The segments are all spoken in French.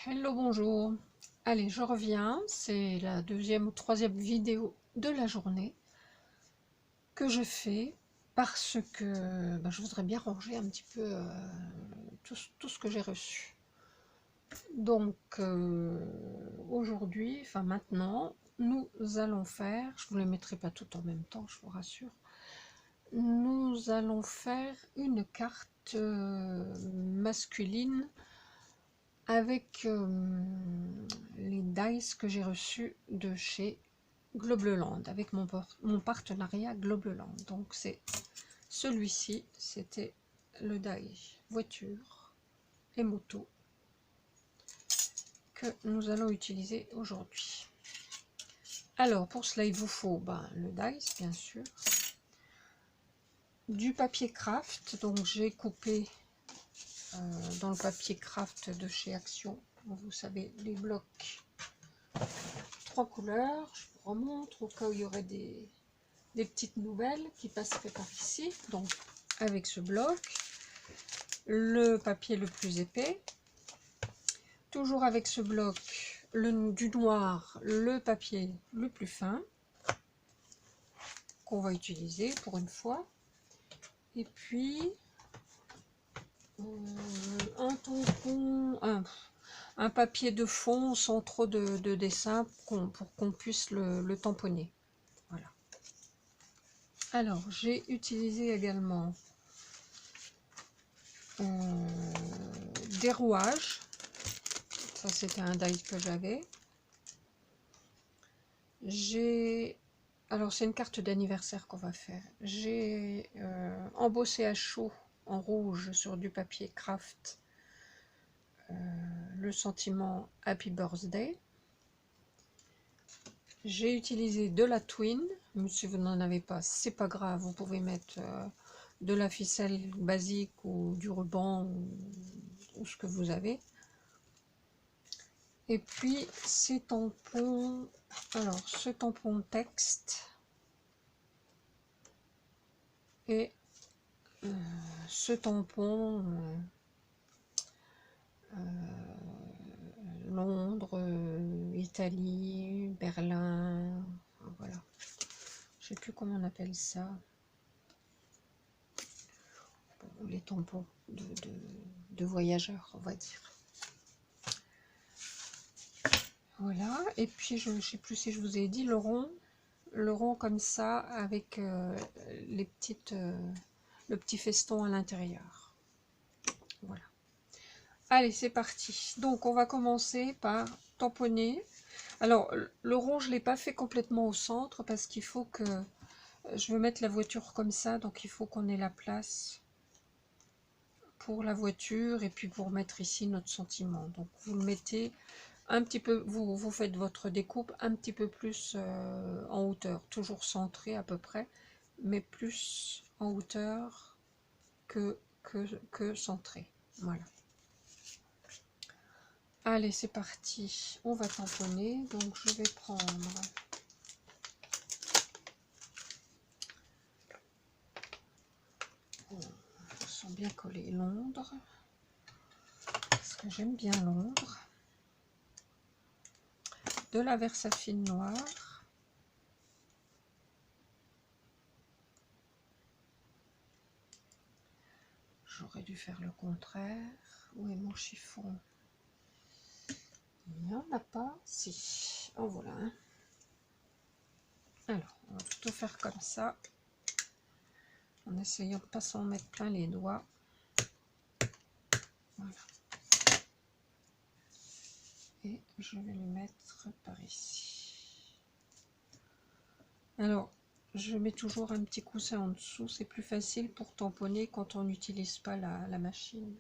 Hello, bonjour. Allez, je reviens. C'est la deuxième ou troisième vidéo de la journée que je fais parce que je voudrais bien ranger un petit peu tout ce que j'ai reçu. Donc, aujourd'hui, enfin maintenant, nous allons faire, je ne vous les mettrai pas toutes en même temps, je vous rassure, nous allons faire une carte masculine avec les dice que j'ai reçus de chez Globleland, avec mon partenariat Globleland. Donc c'est celui-ci, c'était le die voiture et moto que nous allons utiliser aujourd'hui. Alors pour cela il vous faut le dice bien sûr, du papier craft, donc j'ai coupé dans le papier craft de chez Action, vous savez, les blocs 3 couleurs. Je vous remontre au cas où il y aurait des petites nouvelles qui passeraient par ici. Donc avec ce bloc, le papier le plus épais, toujours avec ce bloc, du noir, le papier le plus fin qu'on va utiliser pour une fois, et puis un tampon, un papier de fond sans trop de dessin pour qu'on puisse le tamponner. Voilà. Alors j'ai utilisé également des rouages. Ça c'était un die que j'avais. Alors c'est une carte d'anniversaire qu'on va faire. J'ai embossé à chaud en rouge sur du papier craft le sentiment Happy Birthday. J'ai utilisé de la twine, mais si vous n'en avez pas, c'est pas grave, vous pouvez mettre de la ficelle basique ou du ruban ou ce que vous avez. Et puis ces tampons, alors ce tampon texte et ce tampon Londres, Italie, Berlin, voilà. Je sais plus comment on appelle ça. Bon, les tampons de voyageurs, on va dire. Voilà, et puis je ne sais plus si je vous ai dit le rond comme ça avec les petites, le petit feston à l'intérieur. Voilà. Allez, c'est parti. Donc, on va commencer par tamponner. Alors, le rond, je ne l'ai pas fait complètement au centre parce qu'il faut que... Je veux mettre la voiture comme ça, donc il faut qu'on ait la place pour la voiture et puis pour mettre ici notre sentiment. Donc, vous le mettez un petit peu, vous faites votre découpe un petit peu plus en hauteur, toujours centré à peu près, mais plus en hauteur que centré. Voilà. Allez, c'est parti. On va tamponner. Donc, je vais prendre ils sont bien collés Londres parce que j'aime bien Londres. De la Versafine noire. J'aurais dû faire le contraire. Où est mon chiffon? Il n'y en a pas. Si. En voilà un. Alors, on va plutôt faire comme ça. En essayant de ne pas s'en mettre plein les doigts. Voilà. Et je vais le mettre par ici. Alors, je mets toujours un petit coussin en dessous. C'est plus facile pour tamponner quand on n'utilise pas la machine.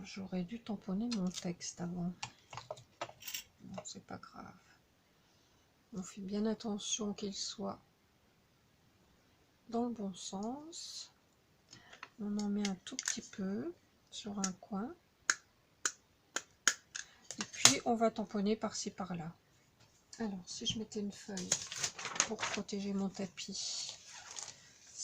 J'aurais dû tamponner mon texte avant. Bon, c'est pas grave. On fait bien attention qu'il soit dans le bon sens. On en met un tout petit peu sur un coin. Et puis on va tamponner par-ci par-là. Alors si je mettais une feuille pour protéger mon tapis,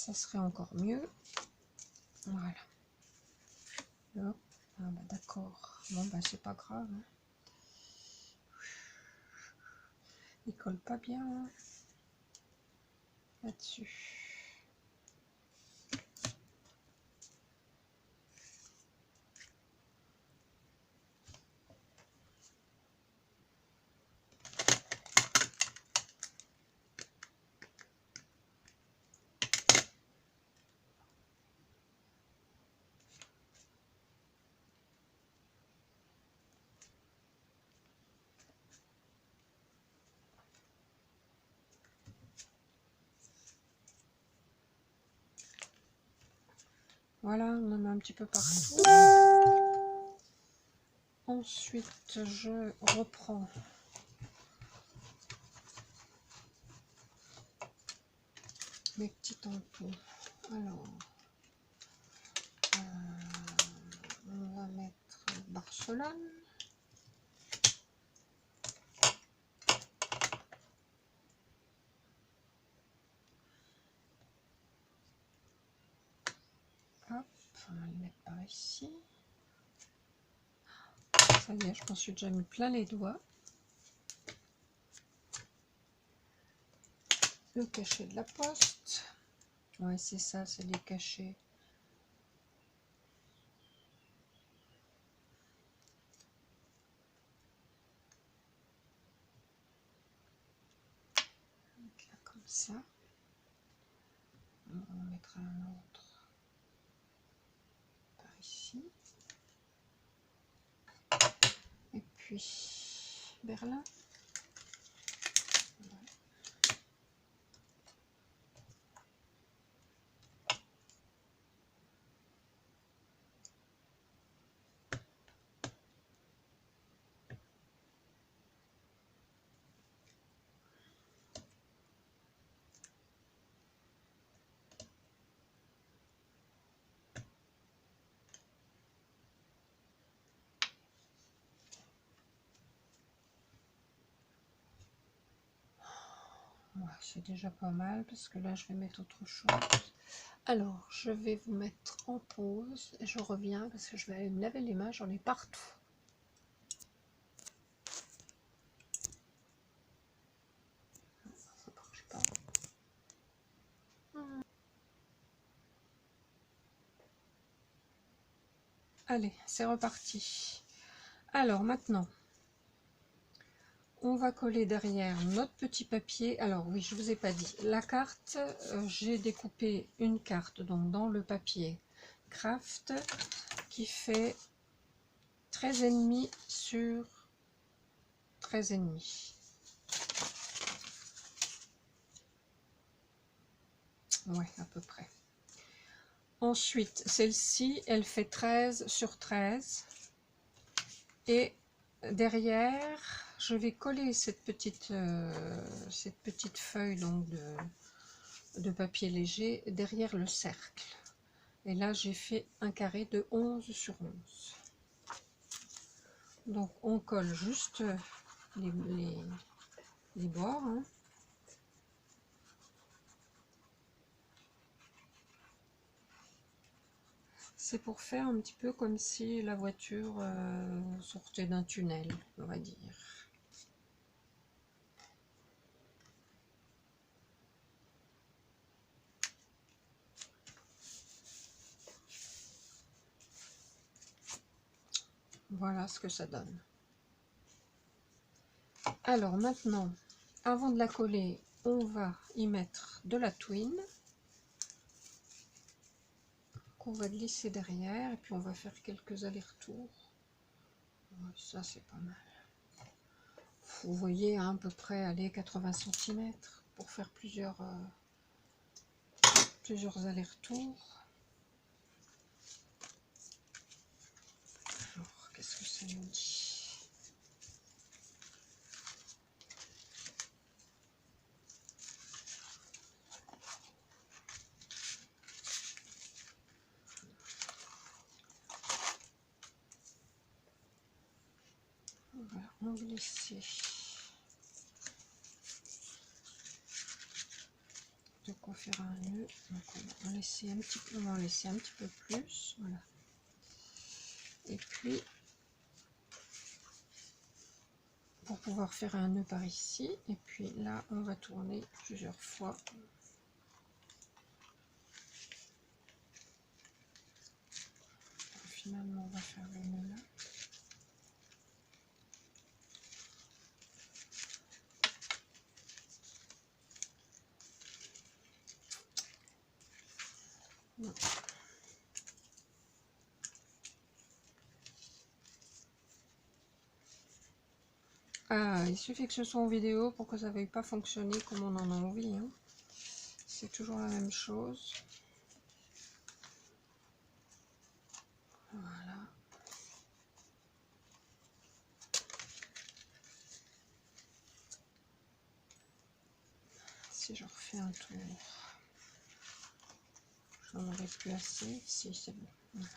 ça serait encore mieux. Voilà. Hop. Ah bah d'accord. Bon bah c'est pas grave. Hein. Il colle pas bien hein, là-dessus. Voilà, on en met un petit peu partout. Ensuite, je reprends mes petits tampons. Alors, on va mettre Barcelone. Hop, on va le mettre par ici. Ça y est, je m'en suis déjà mis plein les doigts. Le cachet de la poste. Ouais, c'est ça, c'est les cachets. Donc là, comme ça. On mettra un autre par ici. Et puis Berlin. Ouais, c'est déjà pas mal parce que là je vais mettre autre chose. Alors je vais vous mettre en pause et je reviens parce que je vais aller me laver les mains, j'en ai partout. Ça marche pas. Allez, c'est reparti. Alors maintenant, on va coller derrière notre petit papier. Alors oui, je vous ai pas dit, la carte, j'ai découpé une carte donc dans le papier craft qui fait 13,5 sur 13,5. Ouais, à peu près. Ensuite, celle-ci, elle fait 13 sur 13. Et derrière, je vais coller cette petite feuille donc de papier léger derrière le cercle. Et là, j'ai fait un carré de 11 sur 11. Donc, on colle juste les bords. Hein. C'est pour faire un petit peu comme si la voiture sortait d'un tunnel, on va dire. Voilà ce que ça donne. Alors maintenant, avant de la coller, on va y mettre de la twine qu'on va glisser derrière et puis on va faire quelques allers-retours. Ça c'est pas mal. Vous voyez à peu près aller 80 cm pour faire plusieurs allers-retours. Alors qu'est-ce que ça nous dit? On va en glisser de quoi faire un nœud. Donc on va laisser un petit peu, on va en laisser un petit peu plus, voilà. Et puis pour pouvoir faire un nœud par ici, et puis là on va tourner plusieurs fois. Finalement on va faire le nœud là. Non. Ah, il suffit que ce soit en vidéo pour que ça ne veuille pas fonctionner comme on en a envie, hein. C'est toujours la même chose. Voilà. Si je refais un tour, j'en aurai plus assez. Si, c'est bon. Voilà.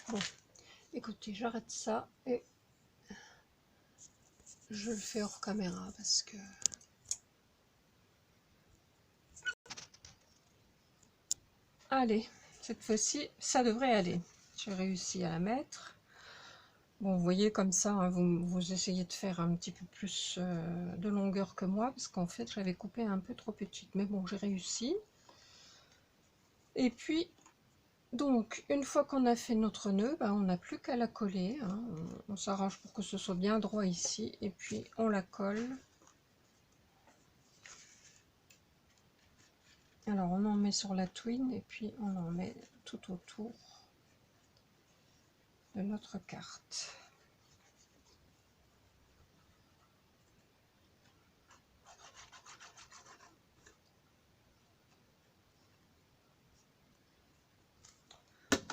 Bon, écoutez, j'arrête ça et je le fais hors caméra parce que... Allez, cette fois-ci, ça devrait aller. J'ai réussi à la mettre. Bon, vous voyez comme ça, hein, vous essayez de faire un petit peu plus de longueur que moi parce qu'en fait, j'avais coupé un peu trop petite. Mais bon, j'ai réussi. Et puis... Donc, une fois qu'on a fait notre nœud, ben, on n'a plus qu'à la coller, hein. On s'arrange pour que ce soit bien droit ici, et puis on la colle. Alors, on en met sur la twine, et puis on en met tout autour de notre carte.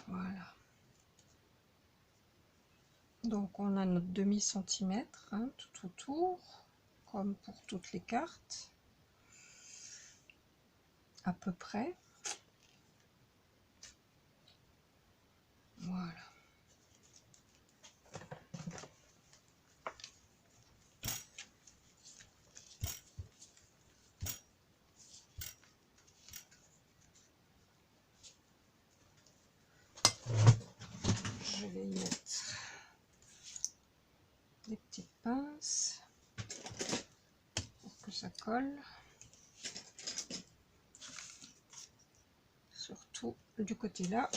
Voilà. Donc, on a notre demi-centimètre, hein, tout autour, comme pour toutes les cartes, à peu près. Voilà. Je vais y mettre des petites pinces pour que ça colle. Surtout du côté là.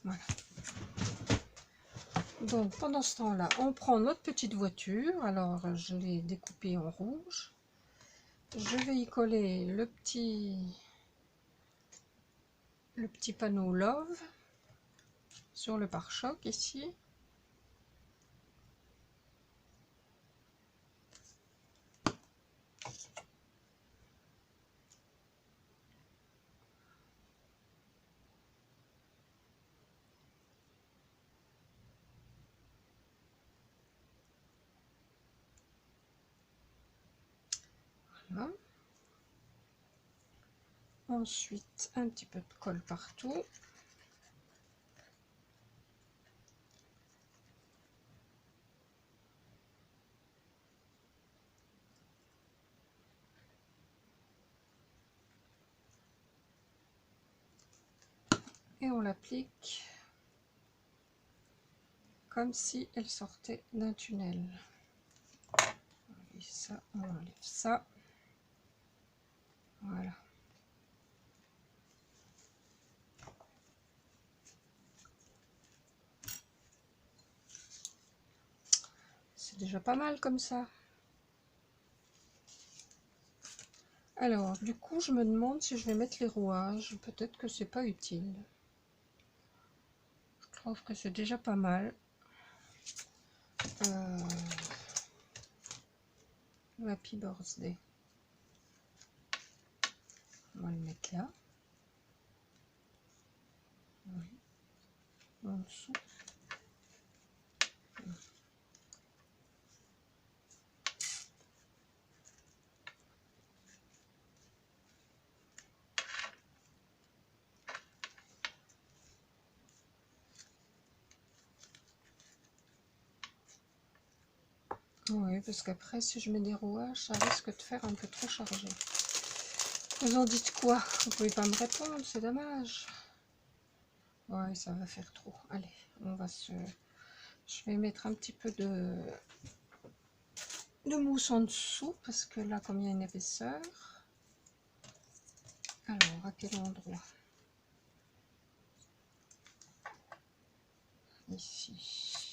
Voilà. Donc pendant ce temps-là, on prend notre petite voiture. Alors je l'ai découpée en rouge. Je vais y coller le petit panneau Love sur le pare-choc ici. Voilà. Ensuite, un petit peu de colle partout. Et on l'applique comme si elle sortait d'un tunnel. Et ça, on enlève ça. Voilà. C'est déjà pas mal comme ça. Alors, du coup, je me demande si je vais mettre les rouages. Peut-être que c'est pas utile. Je trouve que c'est déjà pas mal. Happy Birthday. On va le mettre là. Oui. en dessous. Oui, parce qu'après, si je mets des rouages, ça risque de faire un peu trop chargé. Vous en dites quoi? Vous pouvez pas me répondre, c'est dommage. Ouais, ça va faire trop. Allez, on va se... Je vais mettre un petit peu de mousse en dessous, parce que là, comme il y a une épaisseur. Alors, à quel endroit? Ici.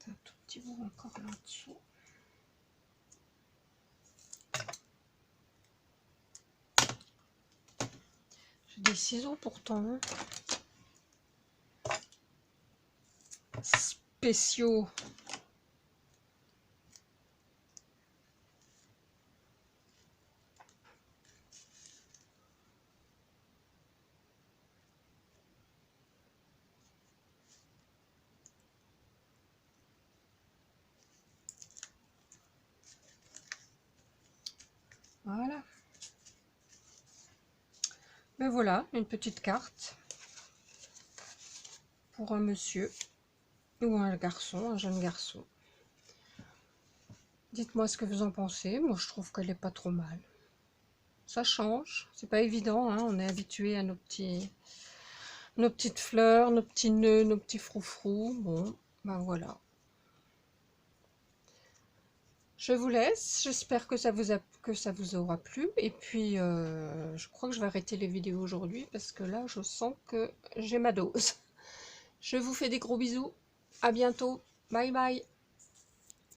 Un tout petit bout encore là-dessous. J'ai des ciseaux pourtant. Spéciaux. Voilà. Mais voilà, une petite carte pour un monsieur ou un garçon, un jeune garçon. Dites-moi ce que vous en pensez. Moi, je trouve qu'elle n'est pas trop mal. Ça change, c'est pas évident, hein. On est habitué à nos petites fleurs, nos petits nœuds, nos petits froufrous. Bon, ben voilà. Je vous laisse, j'espère que ça vous aura plu. Et puis, je crois que je vais arrêter les vidéos aujourd'hui parce que là, je sens que j'ai ma dose. Je vous fais des gros bisous. À bientôt. Bye bye.